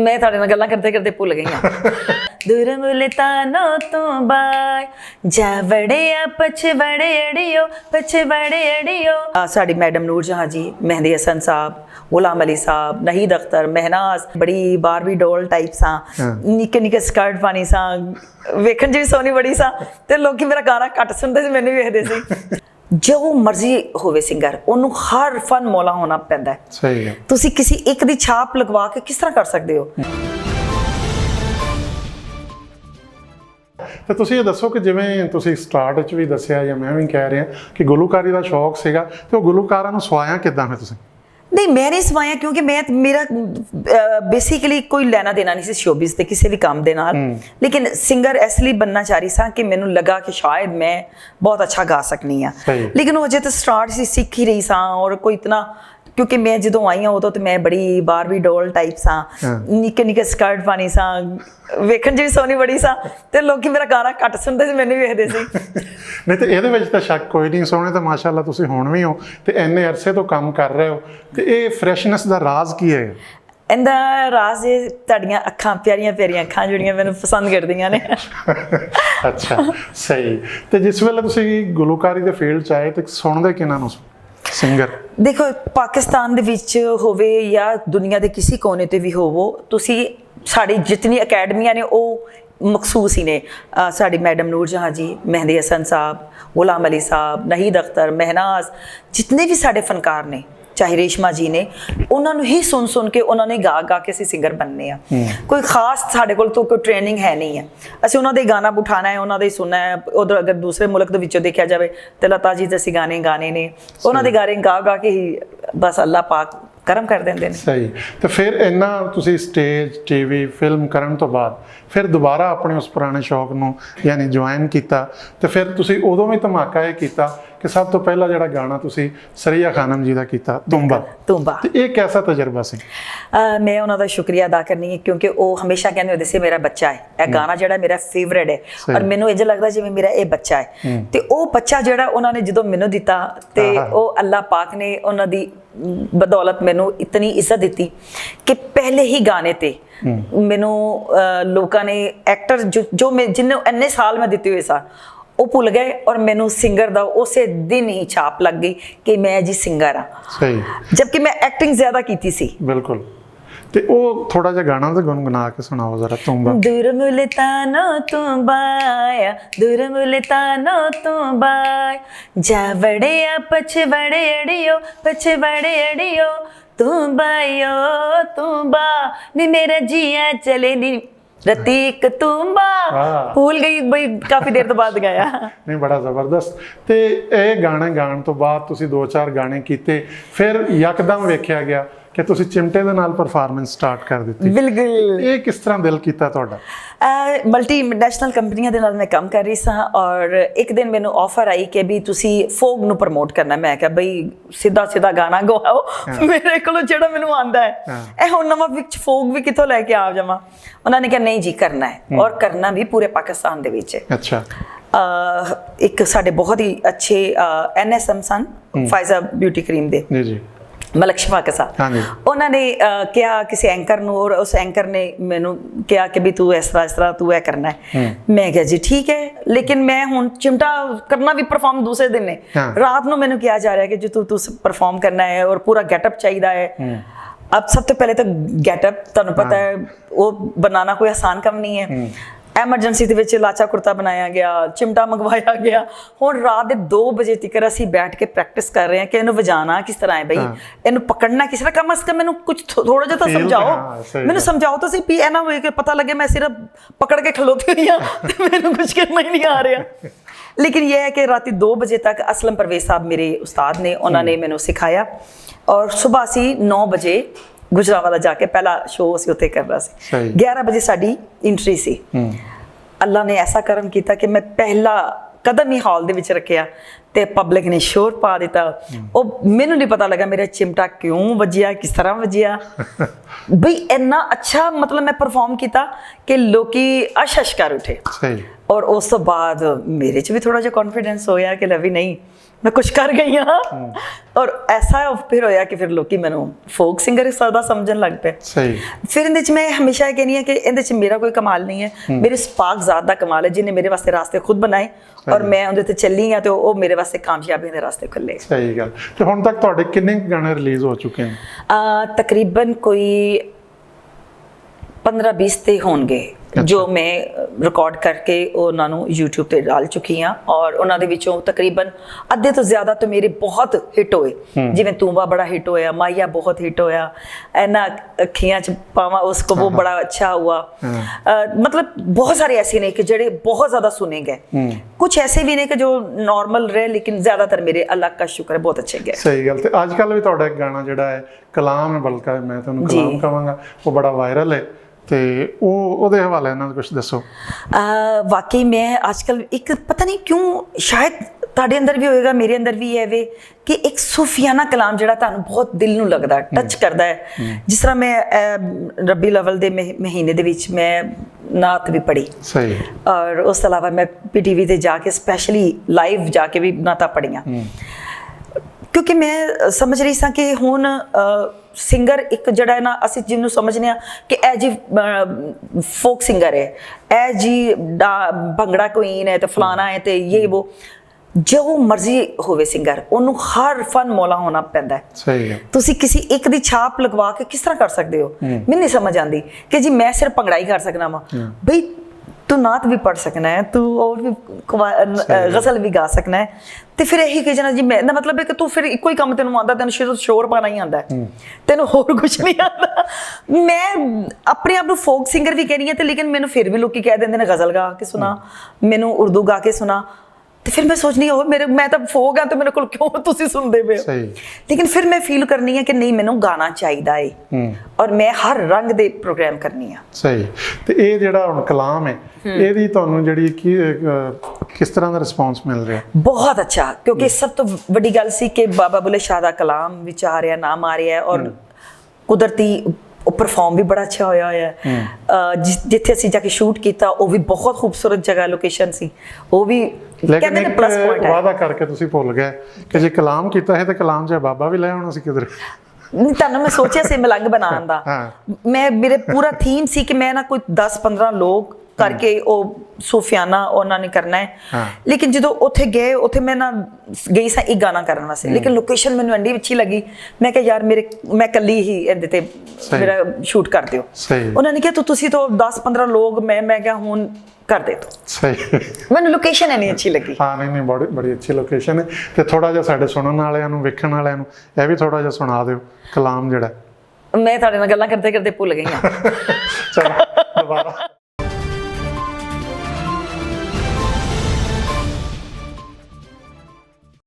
मैं ਤੁਹਾਡੇ ਨਾਲ ਗੱਲਾਂ ਕਰਦੇ ਕਰਦੇ ਭੁੱਲ ਗਈ ਹਾਂ। दूर मुल्तानों तो बाय जा वड़िया पछवड़े अड़ियो साड़ी मैडम नूर जहाँ जी, मेहंदी हसन साहब, गुलाम अली साहब, नहीद अख्तर, महनाज, बड़ी बारबी डॉल टाइप सा, निक्के निक्के स्कर्ट पानी सा, वेखण च भी सोहनी बड़ी सा, ते लोग मेरा गाना घट सुनते सी, मैनू वेखदे सी। जो मर्जी होवे सिंगर, ਉਹਨੂੰ हर फन मौला होना पैंदा है। सही है। ਤੁਸੀਂ किसी एक दी छाप लगवा के किस तरह कर सकते हो। ਤੇ ਤੁਸੀਂ ਇਹ ਦੱਸੋ ਕਿ ਜਿਵੇਂ ਤੁਸੀਂ ਸਟਾਰਟ ਵਿੱਚ ਵੀ ਦੱਸਿਆ ਜਾਂ ਮੈਂ ਵੀ ਕਹਿ ਰਿਹਾ ਕਿ ਗੁਲੂਕਾਰੀ ਦਾ ਸ਼ੌਕ ਸੀਗਾ, ਤੇ ਉਹ ਗੁਲੂਕਾਰਾਂ ਨੂੰ ਸਵਾਇਆ ਕਿੱਦਾਂ ਹੈ ਤੁਸੀਂ? नहीं मैं नहीं सवाया, क्योंकि मैं मेरा बेसिकली कोई लेना देना नहीं सी शोबिज़ ते किसी भी काम दे नाल, लेकिन सिंगर इसलिए बनना चाह रही सा कि मैनू लगा कि शायद मैं बहुत अच्छा गा सकनी हाँ, लेकिन वो अजे तो स्टार्ट सी सीख ही रही सा, और कोई इतना, क्योंकि मैं जो आई हाँ उदों तो मैं बड़ी बारबी डॉल टाइप सा, निक्के निक्के स्कर्ट पानी सा, वेखण च भी सोहनी बड़ी सा, ते लोग मेरा गाना घट सुनते सी, मैनू वेखदे सी। नहीं तो ਇਹਦੇ ਵਿੱਚ ਤਾਂ ਸ਼ੱਕ ਕੋਈ ਨਹੀਂ, ਸੋਹਣੇ ਤਾਂ ਮਾਸ਼ਾਅੱਲਾ ਤੁਸੀਂ ਹੁਣ ਵੀ ਹੋ ਤੇ ਇੰਨੇ ਅਰਸੇ ਤੋਂ ਕੰਮ ਕਰ ਰਹੇ ਹੋ, ਤੇ ਇਹ ਫਰੈਸ਼ਨੈਸ ਦਾ ਰਾਜ਼ ਕੀ ਹੈ? ਇਹਦਾ ਰਾਜ਼ ਇਹ ਤੁਹਾਡੀਆਂ ਅੱਖਾਂ, ਪਿਆਰੀਆਂ ਪਿਆਰੀਆਂ ਅੱਖਾਂ ਜਿਹੜੀਆਂ ਮੈਨੂੰ ਪਸੰਦ ਕਰਦੀਆਂ ਨੇ। ਅੱਛਾ, ਸਹੀ। ਤੇ ਜਿਸ ਵੇਲੇ ਤੁਸੀਂ ਗੁਲੂਕਾਰੀ ਦੇ ਫੀਲਡ 'ਚ ਆਏ ਤੇ ਸੁਣਦੇ ਕਿਹਨਾਂ ਨੂੰ ਸਿੰਗਰ? ਦੇਖੋ, ਪਾਕਿਸਤਾਨ ਦੇ ਵਿੱਚ ਹੋਵੇ ਜਾਂ ਦੁਨੀਆ ਦੇ ਕਿਸੇ ਕੋਨੇ ਤੇ ਵੀ ਹੋਵੋ, ਤੁਸੀਂ ਸਾਡੀ ਜਿਤਨੀ ਅਕੈਡਮੀਆਂ ਨੇ ਉਹ मखसूस ही ने। साड़ी मैडम नूर जहाँ जी, मेहंदी हसन साहब, गुलाम अली साहब, नहीद अख्तर, महनाज, जितने भी साढ़े फनकार ने, चाहे रेशमा जी ने, उन्होंने ही सुन के उन्होंने गा के असीं सिंगर बनने आ। कोई खास साढ़े कोल तो कोई ट्रेनिंग है नहीं है, असीं उन्हों दे गाना उठाना है, उन्हों दे सुनना है। उधर अगर दूसरे मुल्क दे विचों देखा जाए तो लता जी दे असीं गाने ने, उन्हों दे गाने गा के ही बस अल्लाह पाक करम कर देंदे ने। सही। तो फिर इन्ना तुसीं स्टेज, टीवी, फिल्म करन तो बाद फिर दोबारा अपने उस पुराने शौक नूं यानी ज्वाइन किया, तो फिर तुसीं उदों भी धमाका ये किया कि सब तो पहला जिहड़ा गाना तुसीं सरिया खानम जी दा कीता, तुम्बा। ते ये कैसा तजर्बा सी? मैं उन्हों दा शुक्रिया अदा करनी है, क्योंकि वो हमेशा कहते होंदे सी मेरा बच्चा है, यह गाना जिहड़ा मेरा फेवरेट है, और मैनूं इंज लगदा जिवें मेरा ये बच्चा है। ते वो बच्चा जिहड़ा उन्होंने जदों मैनूं दिता, ते वो अल्लाह पाक ने उन्हां दी बदौलत मैनू इतनी इज्जत दी कि पहले ही गाने ते मैनू लोगों ने एक्टर जो मैं जिन्हें इन्ने साल मैं दिते हुए सा वो भुल गए, और मैनू सिंगर दा उस दिन ही छाप लग गई कि मैं जी सिंगर हाँ, जबकि मैं एक्टिंग ज्यादा की सी। बिल्कुल। ते ओ थोड़ा जा गाना तो गुनगुना के सुनाओ जरा, तुम्बा। दूर मुल्तानों तो बाया, दूर मुल्तानों तो बाय जा वड़िया पछवड़े अड़ियो तुम्बा नी मेरा जिया चले नी रतीक तुम्बा। भूल गई भाई, काफी देर तो बाद गाया। नहीं, बड़ा जबरदस्त। ते ये गाने गाने तो बाद तुसी 2-4 गाने कीते, फिर यकदम वेख्या गया कि तुसी चिमटे दे नाल परफॉर्मेंस स्टार्ट कर दी। बिल्कुल। ये किस तरह दिल कीता तुहाडा? मल्टी नेशनल कंपनियां दे नाल मैं काम कर रही सा, और एक दिन मैनू ऑफर आई कि भी तुसी फोक नू प्रमोट करना। मैं कहा बई सीधा गाना गवाओ, मेरे कोलों जेड़ा मैनू आंदा है, ए हुण नवां विच फोक भी कित्थों लैके आ जावां। उन्होंने कहा नहीं जी, करना है, और करना भी पूरे पाकिस्तान दे विच। अच्छा। एक साडे बहुत ही अच्छे NSM सन, फायजा ब्यूटी क्रीम दे जी मलक शफा के साथ, उन्होंने कहा किसी एंकर नूं, और उस एंकर ने मैनू कहा कि भी तू इस तरह तू यह करना है। मैं कहा जी ठीक है, लेकिन मैं हुण चिमटा करना भी परफॉर्म दूसरे दिन ने, रात नूं मैनू कहा जा रहा है कि जो तू परफॉर्म करना है और पूरा गेटअप चाहिए है। अब सब तो पहले तो गेटअप तुहानू पता है वो बनाना कोई आसान काम नहीं है। एमरजेंसी ਦੇ ਵਿੱਚ ਲਾਚਾ ਕੁਰਤਾ बनाया गया, चिमटा मंगवाया गया। हुण रात के 2 बजे तक ਅਸੀਂ बैठ के प्रैक्टिस कर रहे हैं कि ਇਹਨੂੰ ਵਜਾਣਾ किस तरह है, बई ਇਹਨੂੰ पकड़ना किस तरह। कम अज कम मैनू कुछ थोड़ा जिहा समझाओ, मैनू समझाओ तो सही, ऐ ना होए कि पता लगे मैं सिर्फ पकड़ के खलोती हुई हाँ तो मैनू कुछ करना ही नहीं आ रहा। लेकिन यह है कि रात 2 बजे तक असलम परवेज साहब मेरे उस्ताद ने, उन्होंने मैनू सिखाया, और सुबह असी 9 बजे गुजरावाला जाके पहला शो असीं उत्थे करना सी। 11 बजे साडी एंट्री सी। अल्लाह ने ऐसा करम किया कि मैं पहला कदम ही हॉल दे विच रखिया ते पब्लिक ने शोर पा दिता। मैनू नहीं पता लगा मेरा चिमटा क्यों वजिया, किस तरह वजिया। बई इन्ना अच्छा मतलब मैं परफॉर्म किया कि लोकी अश अश कर उठे। और उस तो बाद मेरे च भी थोड़ा जिहा कॉन्फिडेंस होया कि लवी नहीं मैं कुछ कर गई हाँ और ऐसा फिर होया कि फिर लोग मैनू फोक सिंगर सदा समझन लग पे सही फिर इहदे च मैं हमेशा ये कहनी है कि इहदे च मेरा कोई कमाल नहीं है मेरे स्पार्क ज़ात दा कमाल है जिन्हें मेरे वास्ते रास्ते खुद बनाए और मैं उहदे ते चली हाँ तो वो मेरे वास्ते कामयाबी दे रास्ते खुले सही गल ते हुण तक तुहाडे किन्ने गाने रिलीज़ हो चुके हैं तकरीबन कोई 15-20 ਤੇ ਹੋਣਗੇ ਜੋ ਮੈਂ ਰਿਕਾਰਡ ਕਰਕੇ ਉਹਨਾਂ ਨੂੰ YouTube ਤੇ ਡਾਲ ਚੁੱਕੀ ਹਾਂ ਔਰ ਉਹਨਾਂ ਦੇ ਵਿੱਚੋਂ ਤਕਰੀਬਨ ਅੱਧੇ ਤੋਂ ਜ਼ਿਆਦਾ ਤਾਂ ਮੇਰੇ ਬਹੁਤ ਹਿੱਟ ਹੋਏ ਜਿਵੇਂ ਤੂੰਬਾ ਬੜਾ ਹਿੱਟ ਹੋਇਆ ਮਾਇਆ ਬਹੁਤ ਹਿੱਟ ਹੋਇਆ ਐਨਾ ਅੱਖੀਆਂ ਚ ਪਾਵਾਂ ਉਸਕੋ ਉਹ ਬੜਾ ਅੱਛਾ हुआ मतलब बहुत सारे ऐसे ने कि ਜਿਹੜੇ बहुत ज़्यादा सुने गए कुछ ऐसे भी ने कि जो नॉर्मल रहे लेकिन ज़्यादातर मेरे अल्लाह का शुक्र है बहुत अच्छे गए सही गल ते अजकल भी तुहाडा एक गाना जिहड़ा है कलाम है बल्कि मैं तुहानूं कलाम कहांगा वो बड़ा वायरल है ਤੇ ਉਹਦੇ ਹਵਾਲੇ ਨਾਲ ਕੁਝ ਦੱਸੋ ਵਾਕਈ ਮੈਂ ਅੱਜਕੱਲ ਇੱਕ ਪਤਾ ਨਹੀਂ ਕਿਉਂ ਸ਼ਾਇਦ ਤੁਹਾਡੇ ਅੰਦਰ ਵੀ ਹੋਏਗਾ ਮੇਰੇ ਅੰਦਰ ਵੀ ਹੈ ਵੇ ਕਿ ਇੱਕ ਸੂਫੀਆਨਾ ਕਲਾਮ ਜਿਹੜਾ ਤੁਹਾਨੂੰ ਬਹੁਤ ਦਿਲ ਨੂੰ ਲੱਗਦਾ ਟੱਚ ਕਰਦਾ ਹੈ ਜਿਸ ਤਰ੍ਹਾਂ ਮੈਂ ਰੱਬੀ ਲਵਲ ਦੇ ਮਹੀਨੇ ਦੇ ਵਿੱਚ ਮੈਂ ਨਾਤ ਵੀ ਪੜ੍ਹੀ ਸਹੀ ਔਰ ਉਸ ਤੋਂ ਇਲਾਵਾ ਮੈਂ ਪੀਟੀਵੀ ਤੇ ਜਾ ਕੇ ਸਪੈਸ਼ਲੀ ਲਾਈਵ ਜਾ ਕੇ ਵੀ ਨਾਤਾਂ ਪੜ੍ਹੀਆਂ ਕਿਉਂਕਿ ਮੈਂ ਸਮਝ ਰਹੀ ਸਾਂ ਕਿ ਹੁਣ ਸਿੰਗਰ ਇੱਕ ਜਿਹੜਾ ਨਾ ਅਸੀਂ ਜਿਹਨੂੰ ਸਮਝਦੇ ਹਾਂ ਕਿ ਇਹ ਜੀ ਫੋਕ ਸਿੰਗਰ ਹੈ ਇਹ ਜੀ ਭੰਗੜਾ ਕੁਈਨ ਹੈ ਤੇ ਫਲਾਣਾ ਹੈ ਤੇ ਇਹ ਉਹ ਜੋ ਮਰਜ਼ੀ ਹੋਵੇ ਸਿੰਗਰ ਉਹਨੂੰ ਹਰ ਫਨ ਮੌਲਾ ਹੋਣਾ ਪੈਂਦਾ ਹੈ ਸਹੀ ਹੈ ਤੁਸੀਂ ਕਿਸੇ ਇੱਕ ਦੀ ਛਾਪ ਲਗਵਾ ਕੇ ਕਿਸ ਤਰ੍ਹਾਂ ਕਰ ਸਕਦੇ ਹੋ ਮੈਨੂੰ ਨਹੀਂ ਸਮਝ ਆਉਂਦੀ ਕਿ ਜੀ ਮੈਂ ਸਿਰਫ ਭੰਗੜਾ ਹੀ ਕਰ ਸਕਣਾ ਵਾਂ ਬਈ तू नात भी पढ़ सकना है तू और भी गज़ल भी गा सकना है तो फिर यही कहना जी मैं ना मतलब है कि तू फिर इको ही काम तेन आता तेन शोर पाना ही आता है तेन होर कुछ नहीं आता मैं अपने आप को फोक सिंगर भी कह रही हूँ लेकिन मैंने फिर भी लोग कह देंगे ने गज़ल गा के सुना मैनू उर्दू गा के सुना तो फिर मैं सोचनी हो मेरे मैं तो फोक हाँ तो मेरे को क्यों तुसी सुनते पे हो लेकिन फिर मैं फील करनी है कि नहीं मैनू गाना चाहिए है और मैं हर रंग दे प्रोग्राम करनी है सही तो ये ਜਿਹੜਾ ਹੁਣ ਕਲਾਮ ਹੈ ਇਹਦੀ ਤੁਹਾਨੂੰ ਜਿਹੜੀ ਕੀ ਕਿਸ ਤਰ੍ਹਾਂ ਦਾ ਰਿਸਪੌਂਸ ਮਿਲ ਰਿਹਾ ਬਹੁਤ ਅੱਛਾ ਕਿਉਂਕਿ ਸਭ ਤੋਂ ਵੱਡੀ ਗੱਲ ਸੀ ਕਿ ਬਾਬਾ ਬੁੱਲੇ ਸ਼ਾਹ ਦਾ ਕਲਾਮ ਵਿੱਚ ਆ ਰਿਹਾ ਨਾਮ ਆ ਰਿਹਾ ਔਰ ਕੁਦਰਤੀ ਉਹ ਪਰਫਾਰਮ ਵੀ ਬੜਾ ਅੱਛਾ ਹੋਇਆ ਹੈ ਜਿੱਥੇ ਅਸੀਂ ਜਾ ਕੇ ਸ਼ੂਟ ਕੀਤਾ ਉਹ ਵੀ ਬਹੁਤ ਖੂਬਸੂਰਤ ਜਗ੍ਹਾ ਲੋਕੇਸ਼ਨ ਸੀ ਉਹ ਵੀ ਲੇਕਿਨ ਇੱਕ ਵਾਅਦਾ ਕਰਕੇ ਤੁਸੀਂ ਭੁੱਲ ਗਏ ਕਿ ਜੇ ਕਲਾਮ ਕੀਤਾ ਹੈ ਤਾਂ ਕਲਾਮ 'ਚ ਬਾਬਾ ਵੀ ਲੈ ਆਉਣਾ ਸੀ ਕਿਧਰ ਨਹੀਂ ਤੁਹਾਨੂੰ ਮੈਂ ਸੋਚਿਆ ਸੀ ਮਲੰਗ ਬਣਾਉਣ ਦਾ ਮੈਂ ਮੇਰੇ ਪੂਰਾ ਥੀਮ ਸੀ ਕਿ ਮੈਂ ਨਾ ਕੋਈ 10-15 ਲੋਕ ਕਰਕੇ ਉਹ ਸੂਫੀਆਨਾ ਉਹਨਾਂ ਨੇ ਕਰਨਾ ਹੈ ਲੇਕਿਨ ਜਦੋਂ ਉੱਥੇ ਗਏ ਉੱਥੇ ਮੈਂ ਨਾ ਗਈ ਸਾਂ ਇੱਕ ਗਾਣਾ ਕਰਨ ਵਾਸਤੇ ਲੇਕਿਨ ਲੋਕੇਸ਼ਨ ਮੈਨੂੰ ਐਂਡੀ ਅੱਛੀ ਲੱਗੀ ਮੈਂ ਕਿਹਾ ਯਾਰ ਮੈਂ ਇਕੱਲੀ ਹੀ ਇਹਦੇ ਤੇ ਮੇਰਾ ਸ਼ੂਟ ਕਰ ਦਿਓ ਉਹਨਾਂ ਨੇ ਕਿਹਾ ਤੁਸੀਂ ਤਾਂ 10-15 ਲੋਕ ਮੈਂ ਕਿਹਾ ਹੁਣ ਕਰ ਦੇ ਤੋ ਸਹੀ ਮੈਨੂੰ ਲੋਕੇਸ਼ਨ ਐਨੀ ਅੱਛੀ ਲੱਗੀ ਹਾਂ ਨਹੀਂ ਬੜੀ ਅੱਛੀ ਲੋਕੇਸ਼ਨ ਹੈ ਤੇ ਥੋੜਾ ਜਿਹਾ ਸਾਡੇ ਸੁਣਨ ਵਾਲਿਆਂ ਨੂੰ ਵੇਖਣ ਵਾਲਿਆਂ ਨੂੰ ਇਹ ਵੀ ਥੋੜਾ ਜਿਹਾ ਸੁਣਾ ਦਿਓ ਕਲਾਮ ਜਿਹੜਾ ਮੈਂ ਤੁਹਾਡੇ ਨਾਲ ਗੱਲਾਂ ਕਰਦੇ ਕਰਦੇ ਭੁੱਲ ਗਈ ਹਾਂ ਚਲੋ ਦੁਬਾਰਾ